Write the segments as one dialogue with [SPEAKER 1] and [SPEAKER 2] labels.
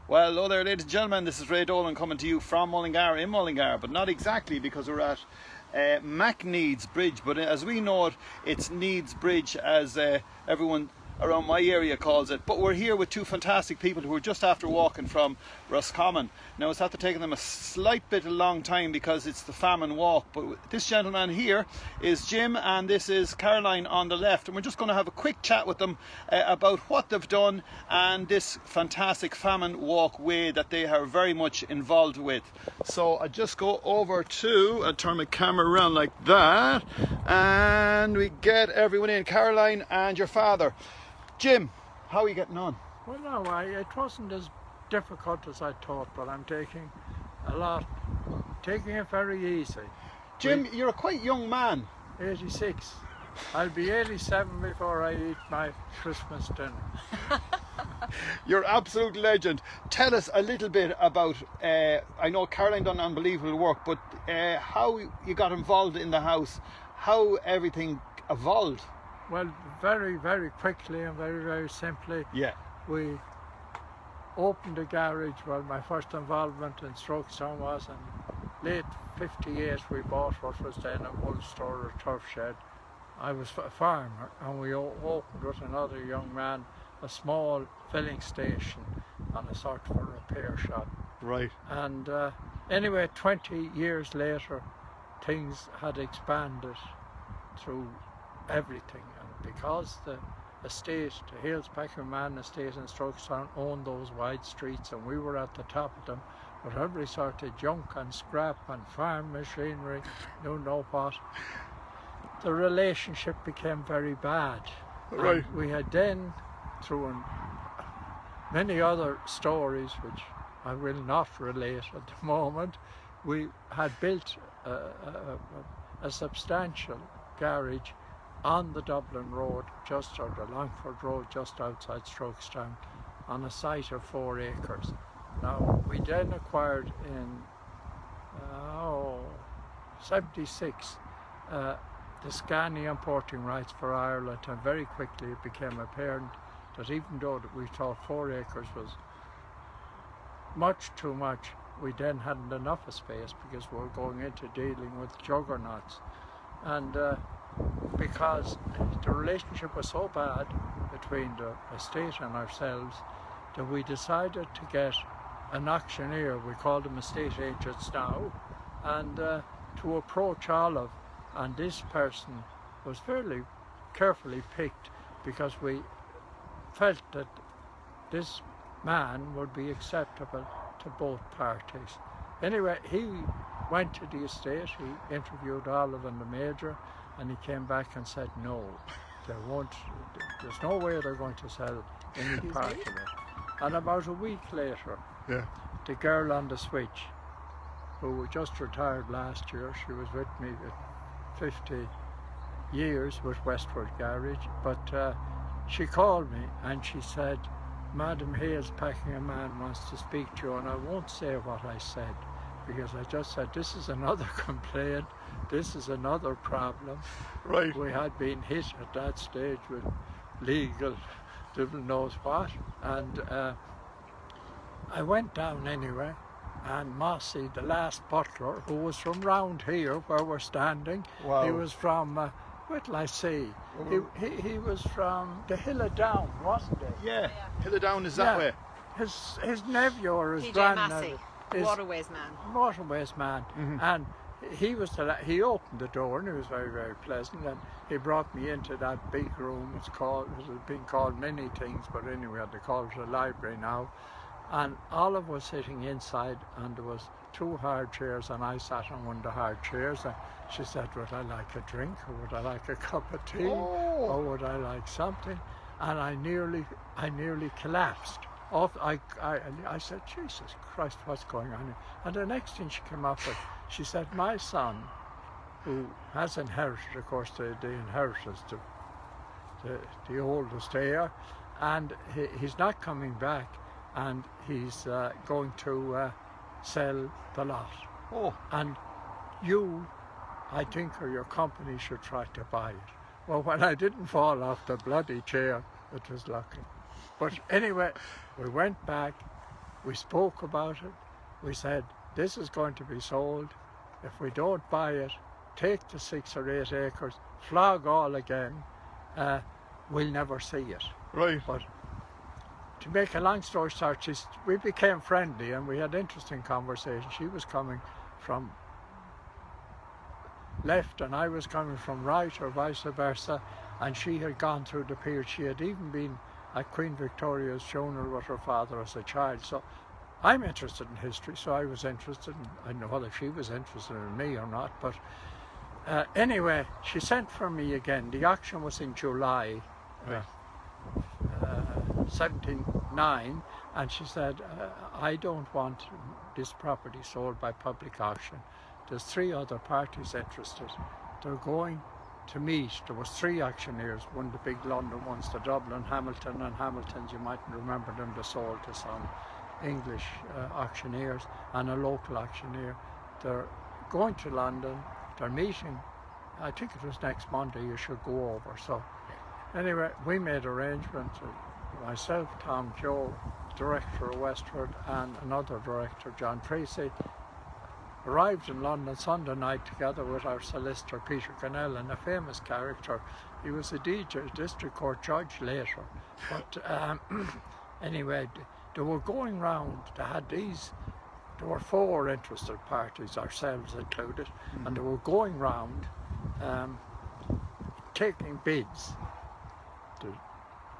[SPEAKER 1] Well, hello there, ladies and gentlemen. This is Ray Dolan coming to you from Mullingar in Mullingar, but not exactly, because we're at MacNeeds Bridge. But as we know it, it's Needs Bridge, as everyone around my area calls it. But we're here with two fantastic people who are just after walking from Roscommon. Now, it's after taking them a slight bit of long time because it's the Famine walk. But this gentleman here is Jim, and this is Caroline on the left. And we're just going to have a quick chat with them about what they've done and this fantastic Famine walk way that they are very much involved with. So I just go over to, I turn my camera around like that, and we get everyone in. Caroline and your father. Jim, how are you getting on?
[SPEAKER 2] Well, no, it wasn't as difficult as I thought, but I'm taking it very easy.
[SPEAKER 1] Jim, you're a quite young man.
[SPEAKER 2] 86. I'll be 87 before I eat my Christmas dinner.
[SPEAKER 1] You're an absolute legend. Tell us a little bit about, I know Caroline done unbelievable work, but how you got involved in the house, how everything evolved.
[SPEAKER 2] Well, very, very quickly and very, very simply, we opened a garage. Well, my first involvement in Strokestown was in late 58. We bought what was then a wool store, a turf shed. I was a farmer, and we opened with another young man a small filling station and a sort of a repair shop.
[SPEAKER 1] Right.
[SPEAKER 2] And anyway, 20 years later, things had expanded through everything. Because the estate, the Hales Packerman estate in Strokestown, owned those wide streets, and we were at the top of them with every sort of junk and scrap and farm machinery, you know what. The relationship became very bad.
[SPEAKER 1] Right.
[SPEAKER 2] And we had then, through many other stories, which I will not relate at the moment, we had built a substantial garage on the Dublin Road, or the Longford Road, just outside Strokestown, on a site of 4 acres. Now, we then acquired in 76 the Scania importing rights for Ireland, and very quickly it became apparent that even though we thought 4 acres was much too much, we then hadn't enough of space because we were going into dealing with juggernauts. And because the relationship was so bad between the estate and ourselves that we decided to get an auctioneer, we call them estate agents now, and to approach Olive. And this person was fairly carefully picked because we felt that this man would be acceptable to both parties. Anyway, he went to the estate, he interviewed Olive and the Major, and he came back and said no, there's no way they're going to sell any part of it. And about a week later, the girl on the switch, who just retired last year, she was with me 50 years with Westward Garage, but she called me and she said, Madam Hales Packerman wants to speak to you, and I won't say what I said, because I just said, this is another complaint, this is another problem.
[SPEAKER 1] Right.
[SPEAKER 2] We had been hit at that stage with legal, devil knows what. And I went down anyway, and Mossy, the last butler, who was from round here where we're standing, he was from, what will I say? He was from the Hill of Down, wasn't he?
[SPEAKER 1] Yeah, Hill of Down is that way.
[SPEAKER 2] His nephew or his
[SPEAKER 3] PJ
[SPEAKER 2] grandnephew.
[SPEAKER 3] Massey, Waterways man.
[SPEAKER 2] And he opened the door, and it was very, very pleasant, and he brought me into that big room. It had been called many things, but anyway they call it a library now. And Olive was sitting inside, and there was 2 hard chairs, and I sat on one of the hard chairs, and she said, would I like a drink, or would I like a cup of tea, or would I like something? And I nearly collapsed. I said, Jesus Christ, what's going on here? And the next thing she came up with, she said, my son, who has inherited, of course, the inheritance, the oldest heir, and he's not coming back, and he's going to sell the lot. And you, I think, or your company should try to buy it. Well, when I didn't fall off the bloody chair, it was lucky. But anyway, we went back, We spoke about it. We said, this is going to be sold. If we don't buy it, take the 6 or 8 acres, flog all again, we'll never see it.
[SPEAKER 1] Right.
[SPEAKER 2] But to make a long story short, we became friendly and we had interesting conversations. She was coming from left and I was coming from right, or vice versa, and she had gone through the period. She had even been at Queen Victoria's funeral with her father as a child. So I'm interested in history, so I was interested in, I don't know whether she was interested in me or not, but anyway, she sent for me again. The auction was in July 79, and she said, I don't want this property sold by public auction. There's 3 other parties interested. They're going to meet. There was 3 auctioneers, one the big London ones, the Dublin, Hamilton, and Hamilton's, you might remember them, they sold to some English auctioneers, and a local auctioneer. They're going to London, they're meeting, I think it was next Monday, you should go over. So anyway, we made arrangements, myself, Tom Joe, director of Westford, and another director, John Tracy, arrived in London Sunday night together with our solicitor Peter Canal, and a famous character. He was a district court judge later. But anyway, they were going round, there were 4 interested parties, ourselves included, and they were going round taking bids. The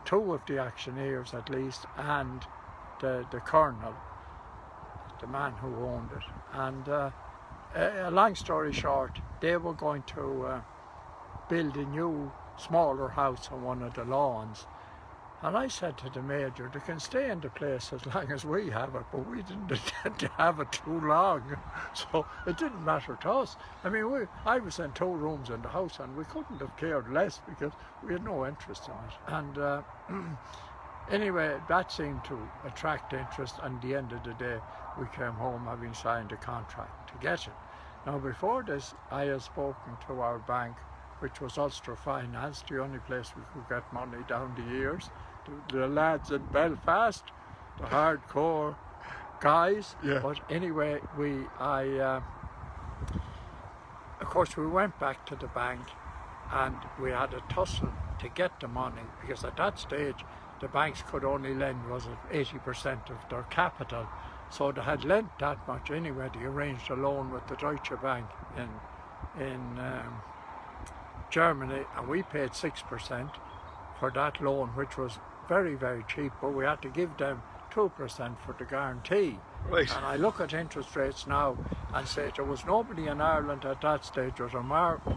[SPEAKER 2] 2 of the auctioneers at least, and the colonel, the man who owned it. And a long story short, they were going to build a new, smaller house on one of the lawns. And I said to the major, they can stay in the place as long as we have it, but we didn't intend to have it too long. So it didn't matter to us. I mean, I was in 2 rooms in the house and we couldn't have cared less because we had no interest in it. And anyway, that seemed to attract interest, and at the end of the day, we came home having signed a contract to get it. Now, before this, I had spoken to our bank, which was Ulster Finance, the only place we could get money down the years. The lads in Belfast, the hardcore guys. Yeah. But anyway, of course, we went back to the bank and we had a tussle to get the money, because at that stage, the banks could only lend, was it 80% of their capital. So they had lent that much anyway. They arranged a loan with the Deutsche Bank in Germany, and we paid 6% for that loan, which was very, very cheap, but we had to give them 2% for the guarantee. Right. And I look at interest rates now and say there was nobody in Ireland at that stage with a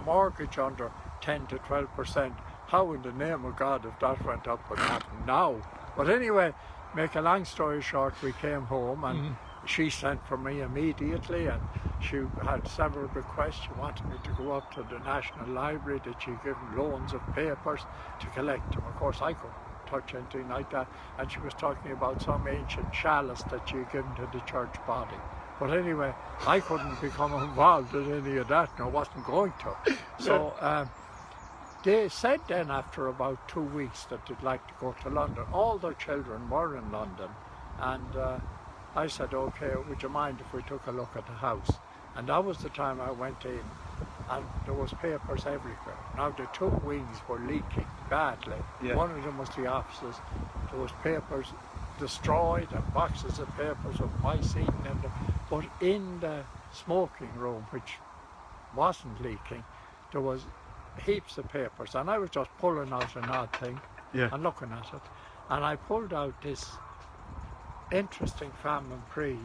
[SPEAKER 2] mortgage under 10 to 12%. How in the name of God, if that went up, would happen now? But anyway, make a long story short, we came home and she sent for me immediately, and she had several requests. She wanted me to go up to the National Library, that she gave loans of papers to collect them. Of course, I couldn't touch anything like that, and she was talking about some ancient chalice that she had given to the church body. But anyway, I couldn't become involved in any of that, and I wasn't going to. So they said then, after about 2 weeks, that they'd like to go to London. All their children were in London, and I said, okay, would you mind if we took a look at the house? And that was the time I went in, and there was papers everywhere. Now the 2 wings were leaking badly. Yeah. One of them was the offices. There was papers destroyed and boxes of papers with mice eating in them. But in the smoking room, which wasn't leaking, there was heaps of papers, and I was just pulling out an odd thing and looking at it. And I pulled out this interesting famine plea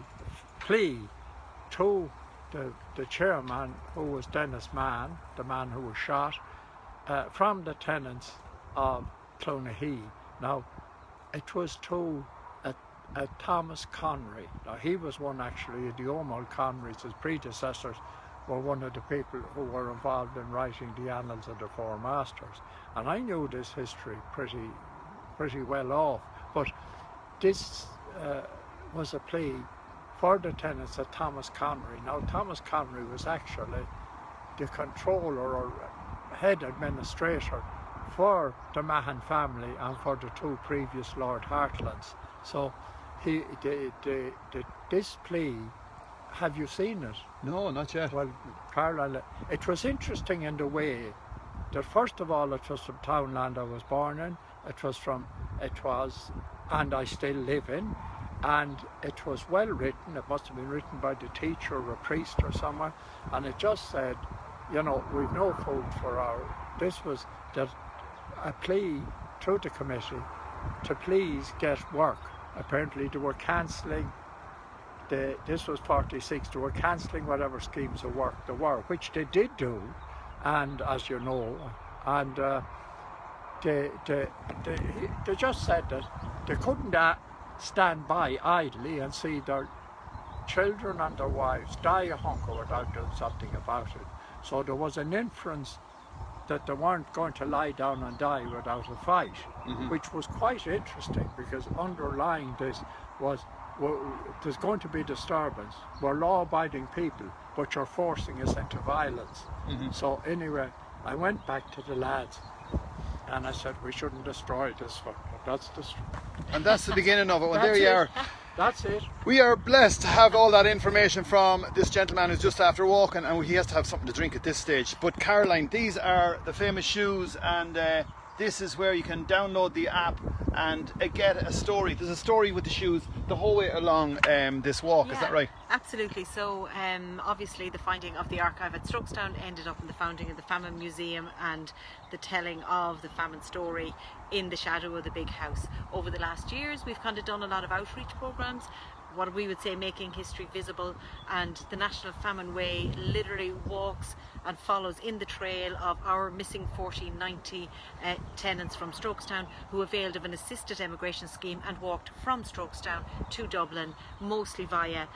[SPEAKER 2] to the chairman, who was Dennis Mann, the man who was shot, from the tenants of Clonahee. Now, it was to a Thomas Connery. Now, he was one actually, the Omar Connerys, his predecessors, were one of the people who were involved in writing the Annals of the Four Masters. And I knew this history pretty well off, but this was a plea for the tenants of Thomas Connery. Now, Thomas Connery was actually the controller or head administrator for the Mahon family and for the 2 previous Lord Hartlands. So this plea, have you seen it?
[SPEAKER 1] No, not yet.
[SPEAKER 2] Well, Caroline, it was interesting in the way that first of all it was from townland I was born in. It was, and I still live in, and it was well written. It must have been written by the teacher or a priest or someone, and it just said, you know, we've no food for this was that a plea through the committee to please get work. Apparently they were cancelling, this was 46, they were cancelling whatever schemes of work there were, which they did do, and as you know, and they just said that they couldn't stand by idly and see their children and their wives die of hunger without doing something about it. So there was an inference that they weren't going to lie down and die without a fight, which was quite interesting, because underlying this was, well, there's going to be disturbance. We're law-abiding people, but you're forcing us into violence. So anyway, I went back to the lads and I said, we shouldn't destroy this one.
[SPEAKER 1] And that's the beginning of it. Well, there you are.
[SPEAKER 2] That's it.
[SPEAKER 1] We are blessed to have all that information from this gentleman who's just after walking, and he has to have something to drink at this stage. But Caroline, these are the famous shoes, and this is where you can download the app and get a story. There's a story with the shoes the whole way along this walk, is that right?
[SPEAKER 3] Absolutely. So obviously the finding of the archive at Strokestown ended up in the founding of the Famine Museum and the telling of the famine story in the shadow of the big house. Over the last years we've kind of done a lot of outreach programs, what we would say making history visible, and the National Famine Way literally walks and follows in the trail of our missing 4090 tenants from Strokestown who availed of an assisted emigration scheme and walked from Strokestown to Dublin, mostly via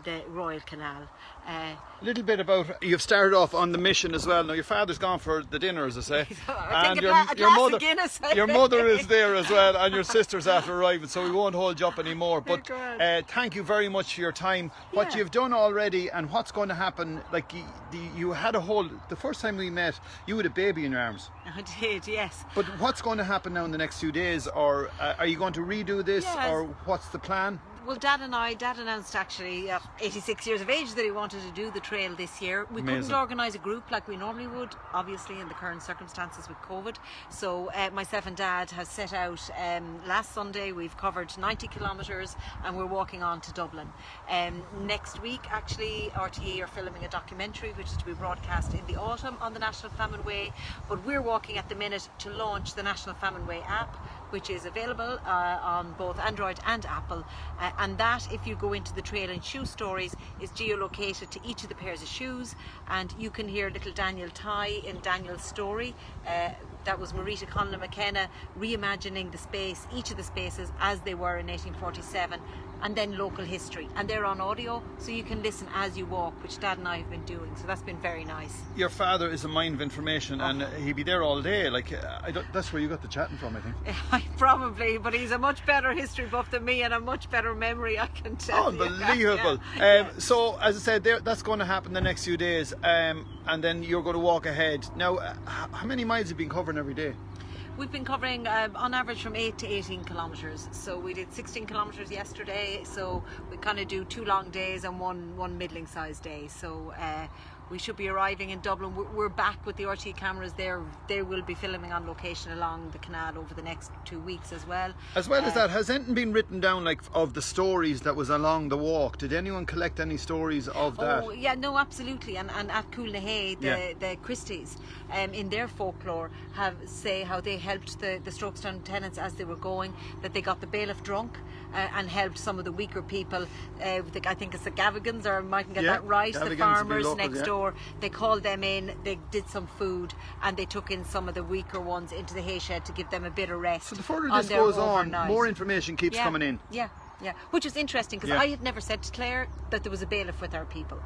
[SPEAKER 3] the Royal Canal.
[SPEAKER 1] A little bit about, you've started off on the mission as well. Now your father's gone for the dinner, as I say,
[SPEAKER 3] and your
[SPEAKER 1] mother is there as well, and your sister's after arriving, so we won't hold you up anymore. But thank you very much for your time, what you've done already and what's going to happen. Like you had a whole, the first time we met you had a baby in your arms.
[SPEAKER 3] I did, yes.
[SPEAKER 1] But what's going to happen now in the next few days, or are you going to redo this, or what's the plan?
[SPEAKER 3] Well, Dad announced actually at 86 years of age that he wanted to do the trail this year. We couldn't organise a group like we normally would, obviously in the current circumstances with COVID. So myself and Dad have set out last Sunday. We've covered 90 kilometres and we're walking on to Dublin. Next week, actually, RTE are filming a documentary which is to be broadcast in the autumn on the National Famine Way. But we're walking at the minute to launch the National Famine Way app, which is available on both Android and Apple. And that, if you go into the trail and shoe stories, is geolocated to each of the pairs of shoes, and you can hear little Daniel Ty in Daniel's story. That was Marita Conlon McKenna reimagining the space, each of the spaces as they were in 1847, and then local history. And they're on audio, so you can listen as you walk, which Dad and I have been doing. So that's been very nice. Your
[SPEAKER 1] father is a mine of information, and he'd be there all day. Like that's where you got the chatting from, I think.
[SPEAKER 3] Probably, but he's a much better history buff than me, and a much better memory, I can tell.
[SPEAKER 1] Unbelievable. So, as I said, that's going to happen the next few days, and then you're going to walk ahead. Now, how many miles have you been covering every day?
[SPEAKER 3] We've been covering on average from 8 to 18 kilometres. So we did 16 kilometres yesterday, so we kind of do 2 long days and one middling sized day. So we should be arriving in Dublin. We're back with the RT cameras there. They will be filming on location along the canal over the next 2 weeks as well.
[SPEAKER 1] As well as that, has anything been written down, like, of the stories that was along the walk? Did anyone collect any stories of that?
[SPEAKER 3] Oh yeah, no, absolutely. And at Coolnahay, the Christies, in their folklore, say how they helped the Strokestown tenants as they were going, that they got the bailiff drunk and helped some of the weaker people. I think it's the Gavigans, or I mightn't get that right, the farmers next door. They called them in, they did some food, and they took in some of the weaker ones into the hay shed to give them a bit of rest.
[SPEAKER 1] So the further this goes on, more information keeps coming in.
[SPEAKER 3] Yeah, which was interesting, because I had never said to Claire that there was a bailiff with our people.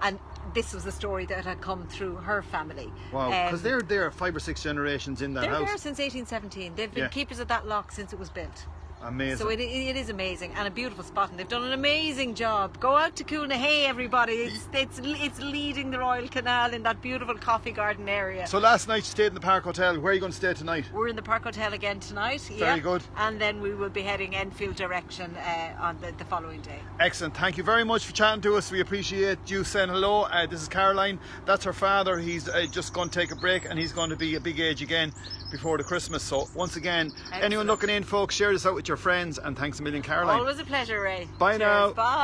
[SPEAKER 3] And this was the story that had come through her family.
[SPEAKER 1] Wow, because they're there 5 or 6 generations in that house.
[SPEAKER 3] They're there since 1817. They've been keepers of that lock since it was built.
[SPEAKER 1] Amazing.
[SPEAKER 3] So it is amazing and a beautiful spot, and they've done an amazing job. Go out to Coolnahay, everybody. It's leading the Royal Canal in that beautiful coffee garden area.
[SPEAKER 1] So last night you stayed in the Park Hotel. Where are you going to stay tonight?
[SPEAKER 3] We're in the Park Hotel again tonight.
[SPEAKER 1] Very good.
[SPEAKER 3] And then we will be heading Enfield direction on the following day.
[SPEAKER 1] Excellent. Thank you very much for chatting to us. We appreciate you saying hello. This is Caroline. That's her father. He's just going to take a break, and he's going to be a big age again before the Christmas. So once again, anyone looking in, folks, share this out with your friends, and thanks a million, Caroline.
[SPEAKER 3] Always a pleasure, Ray.
[SPEAKER 1] Bye.
[SPEAKER 3] Cheers.
[SPEAKER 1] Now.
[SPEAKER 3] Bye.